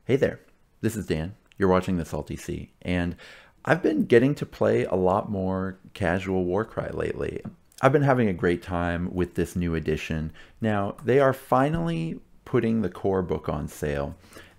Hey there, this is Dan. You're watching The Salty Sea, and I've been getting to play a lot more casual Warcry lately. I've been having a great time with this new edition. Now, they are finally putting the core book on sale,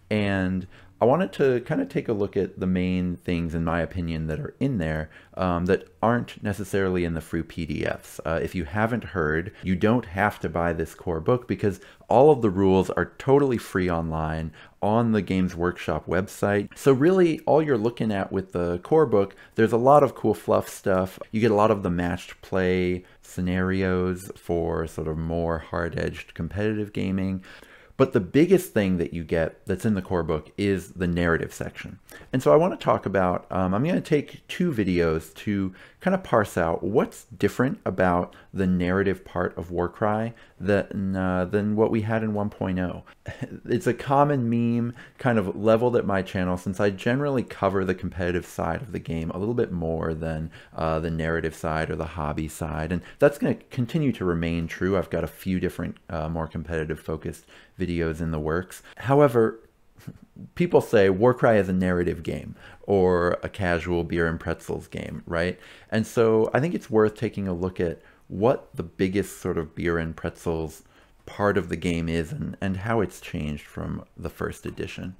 and I wanted to kind of take a look at the main things, in my opinion, that are in there that aren't necessarily in the free PDFs. If you haven't heard, you don't have to buy this core book because all of the rules are totally free online on the Games Workshop website. So really, all you're looking at with the core book, there's a lot of cool fluff stuff. You get a lot of the matched play scenarios for sort of more hard-edged competitive gaming. But the biggest thing that you get that's in the core book is the narrative section. And so I want to talk about, I'm going to take two videos to kind of parse out what's different about the narrative part of Warcry than what we had in 1.0. It's a common meme kind of leveled at my channel since I generally cover the competitive side of the game a little bit more than the narrative side or the hobby side. And that's going to continue to remain true. I've got a few different more competitive focused videos in the works. However, people say Warcry is a narrative game or a casual beer and pretzels game, right? And so I think it's worth taking a look at what the biggest sort of beer and pretzels part of the game is and how it's changed from the first edition.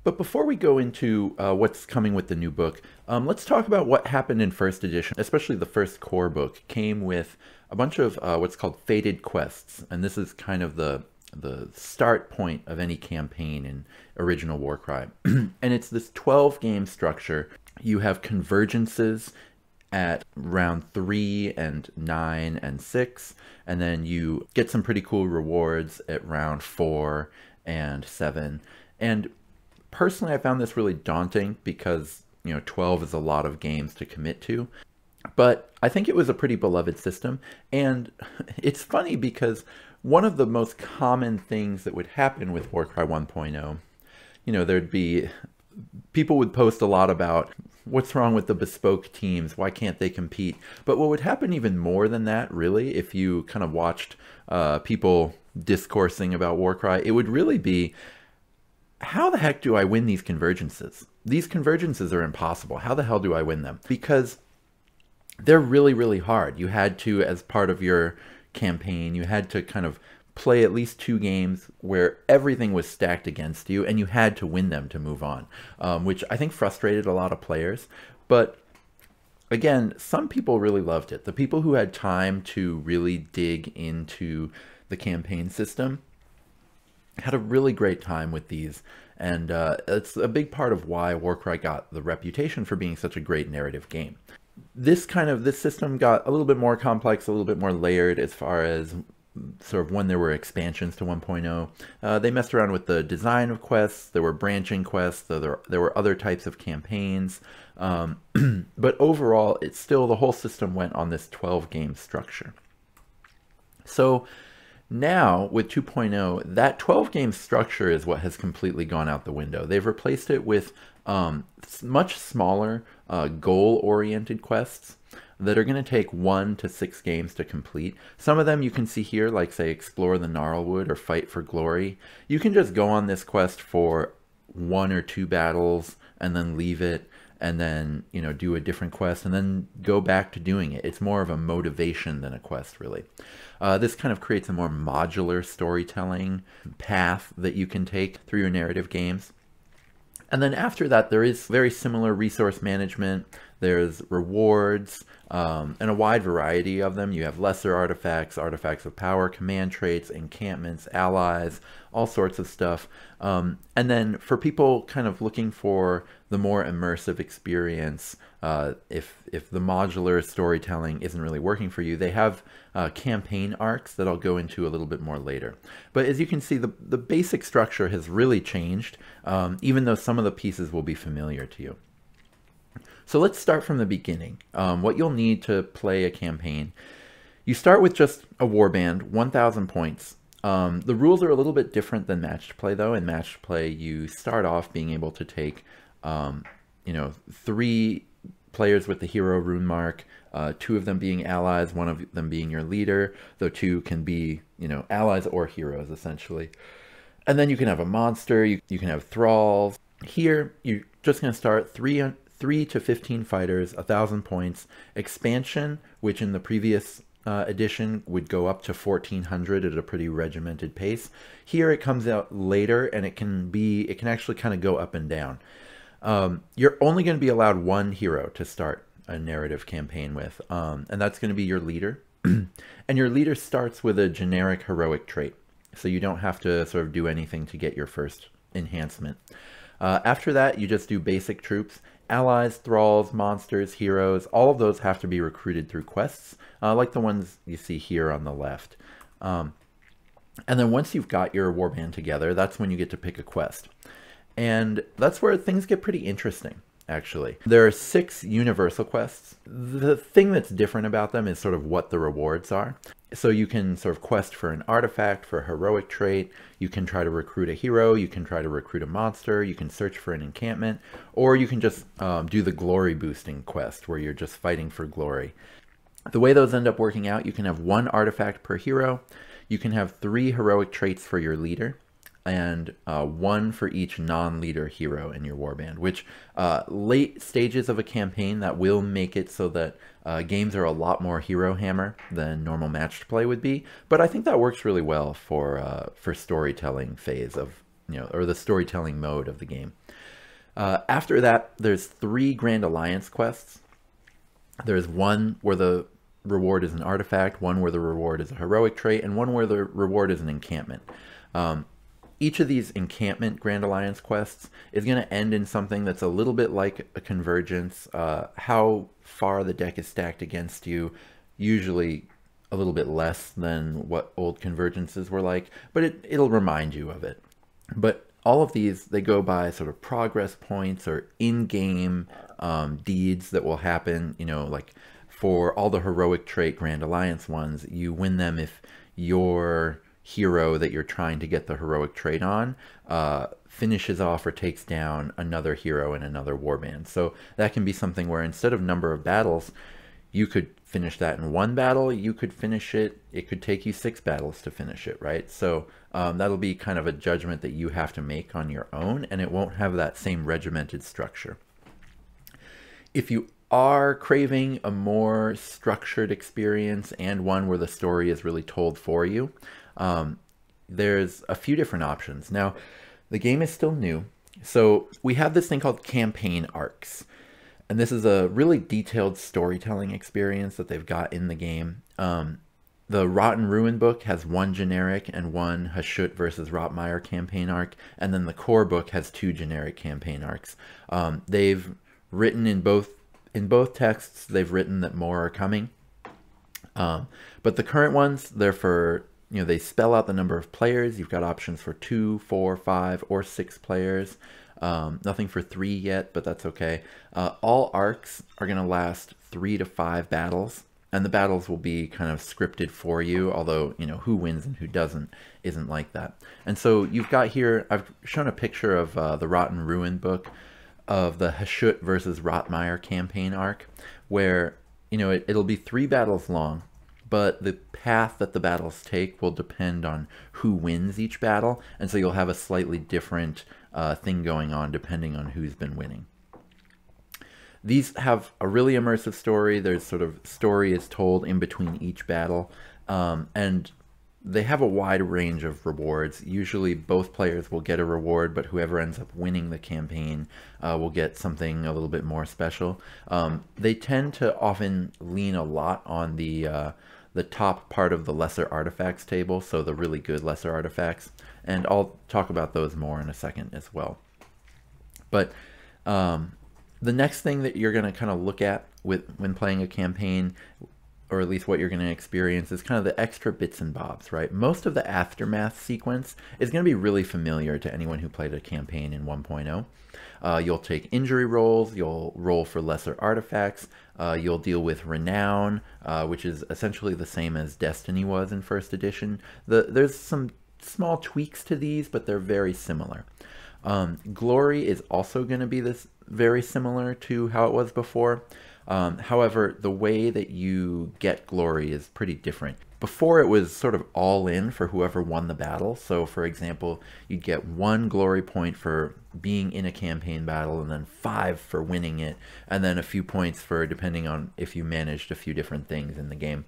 But before we go into what's coming with the new book, let's talk about what happened in first edition, especially the first core book came with a bunch of what's called fated quests. And this is kind of the start point of any campaign in original Warcry. And it's this 12 game structure. You have convergences at round 3 and 9 and 6, and then you get some pretty cool rewards at round 4 and 7. And personally, I found this really daunting because, 12 is a lot of games to commit to. But I think it was a pretty beloved system. And it's funny because one of the most common things that would happen with Warcry 1.0, there'd be, people would post a lot about what's wrong with the bespoke teams, why can't they compete? But what would happen even more than that, really, if you kind of watched people discoursing about Warcry, it would really be, how the heck do I win these convergences? These convergences are impossible. How the hell do I win them? Because they're really, really hard. You had to, as part of your campaign, you had to kind of play at least 2 games where everything was stacked against you and you had to win them to move on, which I think frustrated a lot of players. But again, some people really loved it. The people who had time to really dig into the campaign system had a really great time with these, and it's a big part of why Warcry got the reputation for being such a great narrative game. This system got a little bit more complex, a little bit more layered as far as sort of when there were expansions to 1.0. They messed around with the design of quests, there were branching quests, there were other types of campaigns, but overall, it's still, the whole system went on this 12 game structure. So now with 2.0, that 12 game structure is what has completely gone out the window. They've replaced it with much smaller goal-oriented quests that are going to take 1 to 6 games to complete. Some of them you can see here, like say Explore the Gnarlwood or Fight for Glory. You can just go on this quest for 1 or 2 battles and then leave it, and then do a different quest and then go back to doing it. It's more of a motivation than a quest, really. This kind of creates a more modular storytelling path that you can take through your narrative games. And then after that, there is very similar resource management. There's rewards, and a wide variety of them. You have lesser artifacts, artifacts of power, command traits, encampments, allies, all sorts of stuff. And then for people kind of looking for the more immersive experience, if the modular storytelling isn't really working for you, they have campaign arcs that I'll go into a little bit more later. But as you can see, the basic structure has really changed, even though some of the pieces will be familiar to you. So let's start from the beginning. What you'll need to play a campaign. You start with just a warband, 1,000 points. The rules are a little bit different than matched play, though. In matched play, you start off being able to take 3 players with the hero rune mark, 2 of them being allies, 1 of them being your leader, though 2 can be, allies or heroes, essentially. And then you can have a monster, you can have thralls. Here, you're just going to start 3 to 15 fighters, 1,000 points. Expansion, which in the previous edition would go up to 1,400 at a pretty regimented pace. Here it comes out later, and it can actually kind of go up and down. You're only going to be allowed one hero to start a narrative campaign with, and that's going to be your leader. And your leader starts with a generic heroic trait, so you don't have to sort of do anything to get your first enhancement. After that, you just do basic troops. Allies, thralls, monsters, heroes, all of those have to be recruited through quests, like the ones you see here on the left. And then once you've got your warband together, that's when you get to pick a quest. And that's where things get pretty interesting, actually. There are 6 universal quests. The thing that's different about them is sort of what the rewards are. So you can sort of quest for an artifact, for a heroic trait, you can try to recruit a hero, you can try to recruit a monster, you can search for an encampment, or you can just do the glory boosting quest where you're just fighting for glory. The way those end up working out, you can have 1 artifact per hero, you can have 3 heroic traits for your leader, and 1 for each non-leader hero in your warband, which late stages of a campaign, that will make it so that games are a lot more hero hammer than normal matched play would be. But I think that works really well for storytelling phase of, or the storytelling mode of the game. After that, there's 3 Grand Alliance quests. There's 1 where the reward is an artifact, 1 where the reward is a heroic trait, and 1 where the reward is an encampment. Each of these encampment Grand Alliance quests is going to end in something that's a little bit like a convergence. How far the deck is stacked against you, usually a little bit less than what old convergences were like, but it'll remind you of it. But all of these, they go by sort of progress points or in-game deeds that will happen. Like for all the heroic trait Grand Alliance ones, you win them if your hero that you're trying to get the heroic trait on finishes off or takes down another hero in another warband. So that can be something where instead of number of battles, you could finish that in 1 battle, you could finish it, it could take you 6 battles to finish it, right? So that'll be kind of a judgment that you have to make on your own, and it won't have that same regimented structure. If you are craving a more structured experience and one where the story is really told for you, there's a few different options. Now, the game is still new, so we have this thing called campaign arcs, and this is a really detailed storytelling experience that they've got in the game. The Rotten Ruin book has 1 generic and 1 Hashut versus Rotmire campaign arc, and then the core book has 2 generic campaign arcs. They've written in both texts, they've written that more are coming, but the current ones, they're for, they spell out the number of players. You've got options for 2, 4, 5, or 6 players. Nothing for 3 yet, but that's okay. All arcs are going to last 3 to 5 battles, and the battles will be kind of scripted for you, although, who wins and who doesn't isn't like that. And so you've got here, I've shown a picture of the Rotten Ruin book of the Hashut versus Rotmire campaign arc, where, it'll be 3 battles long, but the path that the battles take will depend on who wins each battle, and so you'll have a slightly different thing going on depending on who's been winning. These have a really immersive story. There's sort of story is told in between each battle, and they have a wide range of rewards. Usually both players will get a reward, but whoever ends up winning the campaign will get something a little bit more special. They tend to often lean a lot on the top part of the lesser artifacts table, so the really good lesser artifacts, and I'll talk about those more in a second as well. But the next thing that you're going to kind of look at when playing a campaign, or at least what you're going to experience, is kind of the extra bits and bobs, right? Most of the aftermath sequence is going to be really familiar to anyone who played a campaign in 1.0. You'll take injury rolls, you'll roll for lesser artifacts, you'll deal with renown, which is essentially the same as Destiny was in first edition. There's some small tweaks to these, but they're very similar. Glory is also going to be very similar to how it was before. However, the way that you get glory is pretty different. Before it was sort of all in for whoever won the battle. So for example, you'd get 1 glory point for being in a campaign battle, and then 5 for winning it, and then a few points for depending on if you managed a few different things in the game.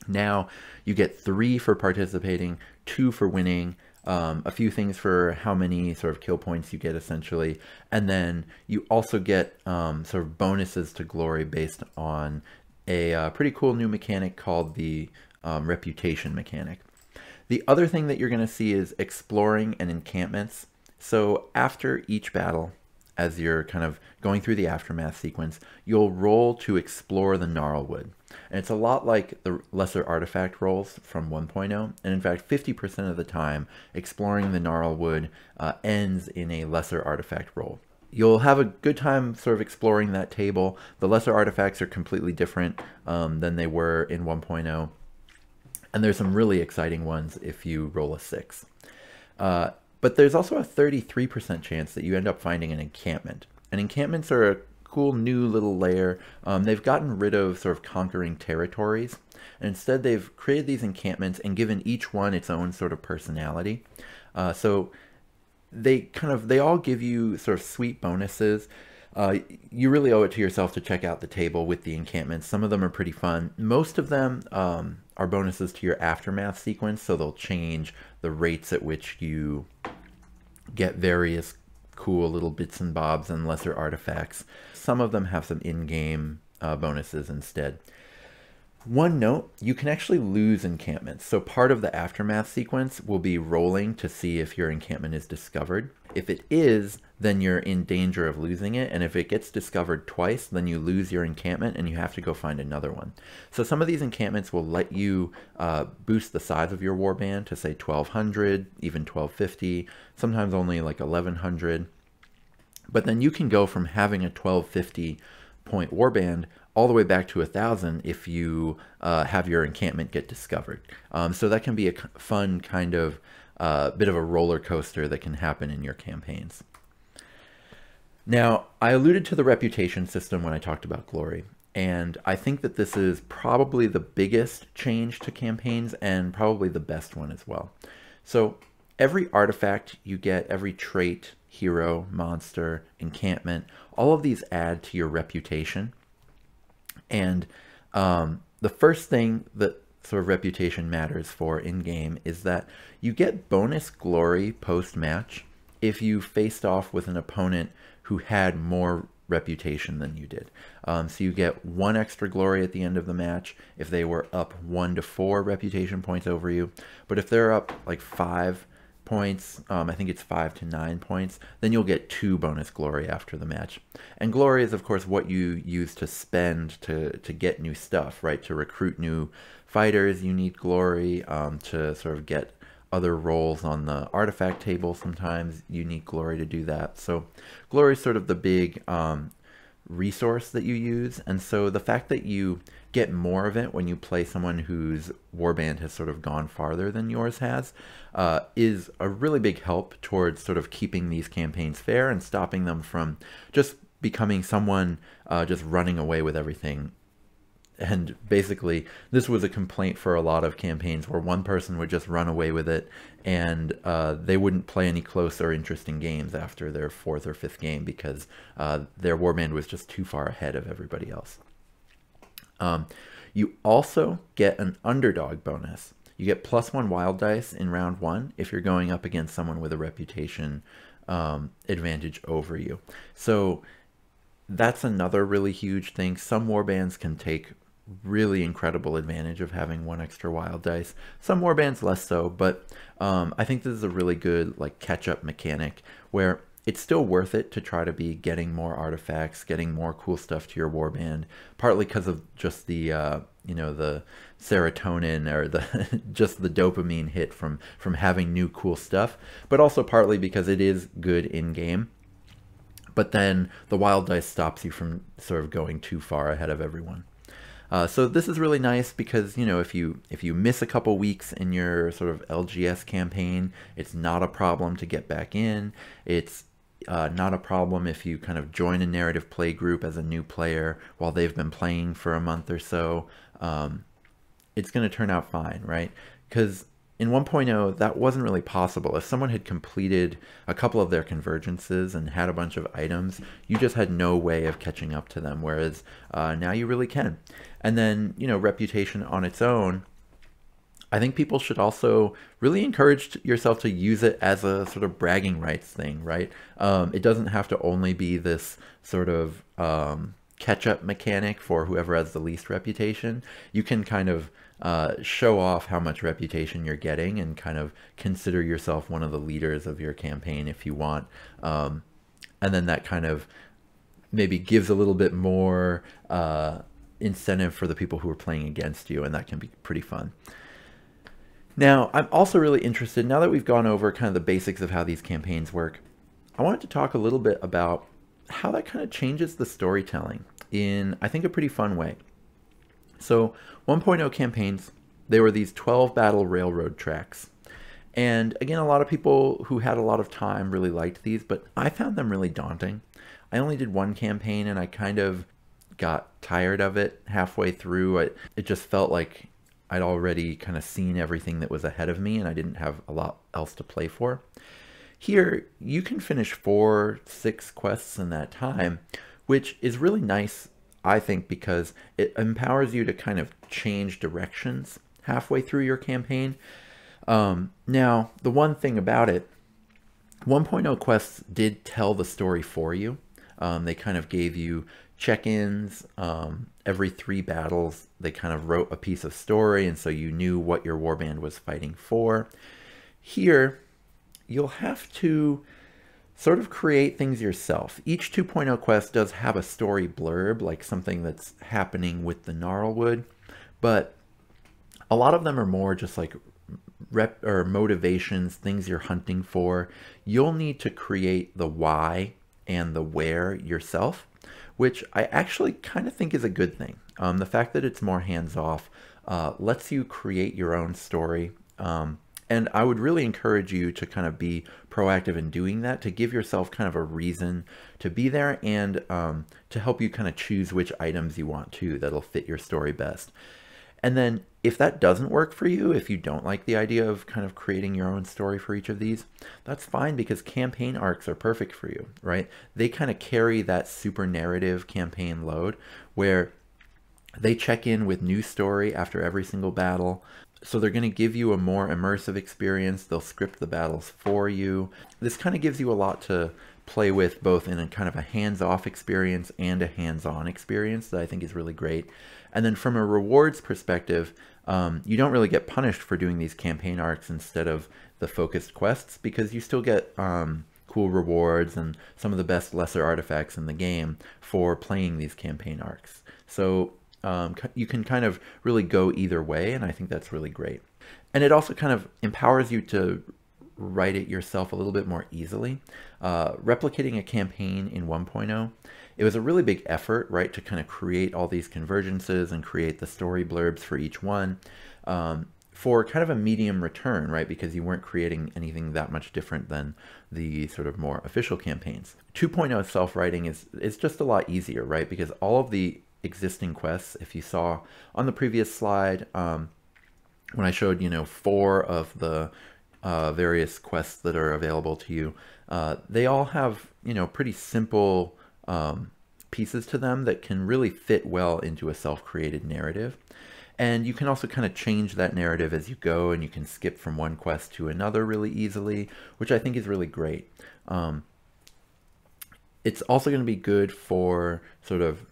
Now you get 3 for participating, 2 for winning, a few things for how many sort of kill points you get essentially, and then you also get sort of bonuses to glory based on a pretty cool new mechanic called the reputation mechanic. The other thing that you're going to see is exploring and encampments. So after each battle, as you're kind of going through the aftermath sequence, you'll roll to explore the Gnarlwood. And it's a lot like the lesser artifact rolls from 1.0. And in fact, 50% of the time, exploring the Gnarlwood ends in a lesser artifact roll. You'll have a good time sort of exploring that table. The lesser artifacts are completely different than they were in 1.0. And there's some really exciting ones if you roll a 6. But there's also a 33% chance that you end up finding an encampment. And encampments are a cool new little layer. They've gotten rid of sort of conquering territories. And instead they've created these encampments and given each one its own sort of personality. So they all give you sort of sweet bonuses. You really owe it to yourself to check out the table with the encampments. Some of them are pretty fun. Most of them are bonuses to your aftermath sequence, so they'll change the rates at which you get various cool little bits and bobs and lesser artifacts. Some of them have some in-game bonuses instead. One note, you can actually lose encampments. So part of the aftermath sequence will be rolling to see if your encampment is discovered. If it is, then you're in danger of losing it. And if it gets discovered twice, then you lose your encampment and you have to go find another one. So some of these encampments will let you boost the size of your warband to say 1200, even 1250, sometimes only like 1100. But then you can go from having a 1250 point warband all the way back to 1,000 if you have your encampment get discovered. So that can be a fun kind of bit of a roller coaster that can happen in your campaigns. Now, I alluded to the reputation system when I talked about glory, and I think that this is probably the biggest change to campaigns and probably the best one as well. So every artifact you get, every trait, hero, monster, encampment, all of these add to your reputation. And the first thing that sort of reputation matters for in-game is that you get bonus glory post-match if you faced off with an opponent who had more reputation than you did. So you get 1 extra glory at the end of the match if they were up 1 to 4 reputation points over you. But if they're up like 5 points, I think it's 5 to 9 points, then you'll get 2 bonus glory after the match. And glory is of course what you use to spend to get new stuff, right? To recruit new fighters, you need glory. To sort of get other roles on the artifact table, sometimes you need glory to do that. So glory is sort of the big resource that you use. And so the fact that you get more of it when you play someone whose warband has sort of gone farther than yours has is a really big help towards sort of keeping these campaigns fair and stopping them from just becoming someone just running away with everything. And basically, this was a complaint for a lot of campaigns where one person would just run away with it and they wouldn't play any close or interesting games after their 4th or 5th game because their warband was just too far ahead of everybody else. You also get an underdog bonus. You get +1 wild dice in round 1 if you're going up against someone with a reputation advantage over you. So that's another really huge thing. Some warbands can take really incredible advantage of having 1 extra wild dice. Some warbands less so, but I think this is a really good like catch-up mechanic where it's still worth it to try to be getting more artifacts, getting more cool stuff to your warband, partly because of just the you know, the serotonin or the just the dopamine hit from having new cool stuff, but also partly because it is good in game. But then the wild dice stops you from sort of going too far ahead of everyone. So this is really nice because, you know, if you miss a couple weeks in your sort of LGS campaign, it's not a problem to get back in. It's not a problem if you kind of join a narrative play group as a new player while they've been playing for a month or so. it's going to turn out fine, right? Because in 1.0, that wasn't really possible. If someone had completed a couple of their convergences and had a bunch of items, you just had no way of catching up to them, whereas now you really can. And then, you know, reputation on its own, I think people should also really encourage yourself to use it as a sort of bragging rights thing, right? It doesn't have to only be this sort of catch-up mechanic for whoever has the least reputation. You can kind of show off how much reputation you're getting and kind of consider yourself one of the leaders of your campaign if you want. And then that kind of maybe gives a little bit more incentive for the people who are playing against you, and that can be pretty fun. Now, I'm also really interested, now that we've gone over kind of the basics of how these campaigns work, I wanted to talk a little bit about how that kind of changes the storytelling in, I think, a pretty fun way. So 1.0 campaigns, they were these 12 battle railroad tracks. And again, a lot of people who had a lot of time really liked these, but I found them really daunting. I only did one campaign and I kind of got tired of it halfway through. It just felt like I'd already kind of seen everything that was ahead of me and I didn't have a lot else to play for. Here, you can finish 4, 6 quests in that time, which is really nice, I think, because it empowers you to kind of change directions halfway through your campaign. Now, the one thing about it, 1.0 quests did tell the story for you. They kind of gave you check-ins. Every 3 battles, they kind of wrote a piece of story, and so you knew what your warband was fighting for. Here, you'll have to sort of create things yourself. Each 2.0 quest does have a story blurb, like something that's happening with the Gnarlwood, but a lot of them are more just like motivations, things you're hunting for. You'll need to create the why and the where yourself, which I actually kind of think is a good thing. The fact that it's more hands-off lets you create your own story. And I would really encourage you to kind of be proactive in doing that, to give yourself kind of a reason to be there and to help you kind of choose which items you want to that'll fit your story best. And then if that doesn't work for you, if you don't like the idea of kind of creating your own story for each of these, that's fine, because campaign arcs are perfect for you, right? They kind of carry that super narrative campaign load where they check in with new story after every single battle. So they're going to give you a more immersive experience. They'll script the battles for you. This kind of gives you a lot to play with, both in a kind of a hands-off experience and a hands-on experience that I think is really great. And then from a rewards perspective, you don't really get punished for doing these campaign arcs instead of the focused quests, because you still get cool rewards and some of the best lesser artifacts in the game for playing these campaign arcs. So you can kind of really go either way, and I think that's really great. And it also kind of empowers you to write it yourself a little bit more easily. Replicating a campaign in 1.0, it was a really big effort, right, to kind of create all these convergences and create the story blurbs for each one for kind of a medium return, right, because you weren't creating anything that much different than the sort of more official campaigns. 2.0 self-writing is just a lot easier, right, because all of the existing quests, if you saw on the previous slide, when I showed, you know, 4 of the various quests that are available to you, they all have, you know, pretty simple pieces to them that can really fit well into a self-created narrative. And you can also kind of change that narrative as you go, and you can skip from one quest to another really easily, which I think is really great. It's also going to be good for sort of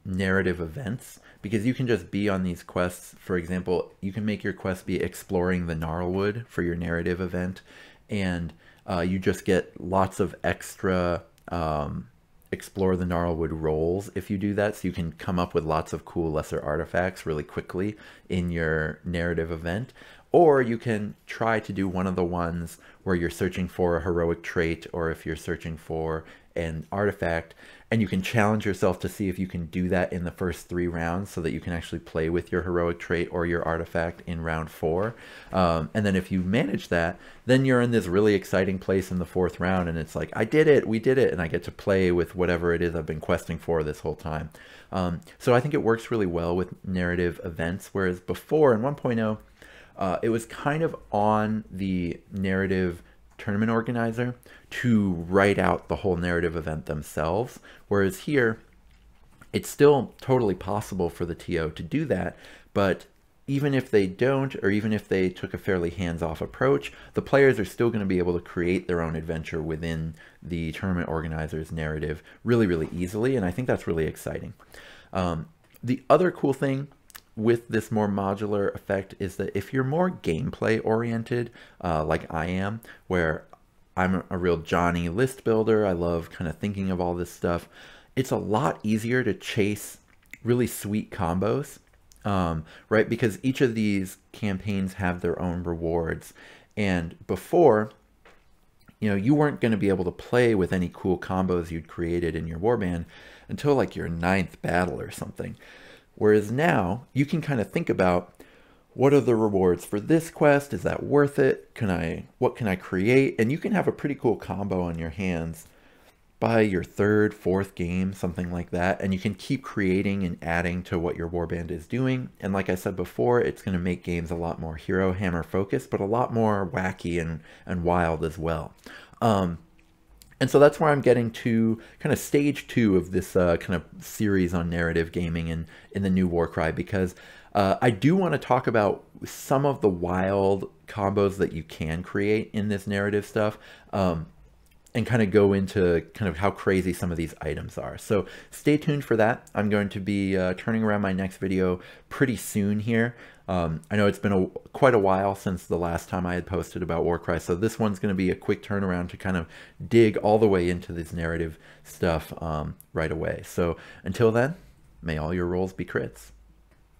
narrative events, because you can just be on these quests. For example, you can make your quest be exploring the Gnarlwood for your narrative event, and you just get lots of extra explore the Gnarlwood rolls if you do that, so you can come up with lots of cool lesser artifacts really quickly in your narrative event. Or you can try to do one of the ones where you're searching for a heroic trait, or if you're searching for an artifact, and you can challenge yourself to see if you can do that in the first 3 rounds so that you can actually play with your heroic trait or your artifact in round 4. And then if you manage that, then you're in this really exciting place in the 4th round, and it's like, I did it, we did it, and I get to play with whatever it is I've been questing for this whole time. So I think it works really well with narrative events, whereas before in 1.0, it was kind of on the narrative tournament organizer to write out the whole narrative event themselves, whereas here it's still totally possible for the TO to do that, but even if they don't, or even if they took a fairly hands-off approach, the players are still going to be able to create their own adventure within the tournament organizer's narrative really, really easily, and I think that's really exciting. The other cool thing with this more modular effect is that if you're more gameplay oriented, like I am, where I'm a real Johnny list builder, I love kind of thinking of all this stuff, it's a lot easier to chase really sweet combos, right? Because each of these campaigns have their own rewards. And before, you know, you weren't going to be able to play with any cool combos you'd created in your warband until like your 9th battle or something. Whereas now you can kind of think about, what are the rewards for this quest? Is that worth it? What can I create? And you can have a pretty cool combo on your hands by your 3rd, 4th game, something like that. And you can keep creating and adding to what your warband is doing. And like I said before, it's going to make games a lot more hero hammer focused, but a lot more wacky and wild as well. And so that's where I'm getting to kind of stage 2 of this kind of series on narrative gaming in the new Warcry, because I do want to talk about some of the wild combos that you can create in this narrative stuff, and kind of go into kind of how crazy some of these items are. So stay tuned for that. I'm going to be turning around my next video pretty soon here. I know it's been quite a while since the last time I had posted about Warcry, so this one's going to be a quick turnaround to kind of dig all the way into this narrative stuff right away. So until then, may all your rolls be crits.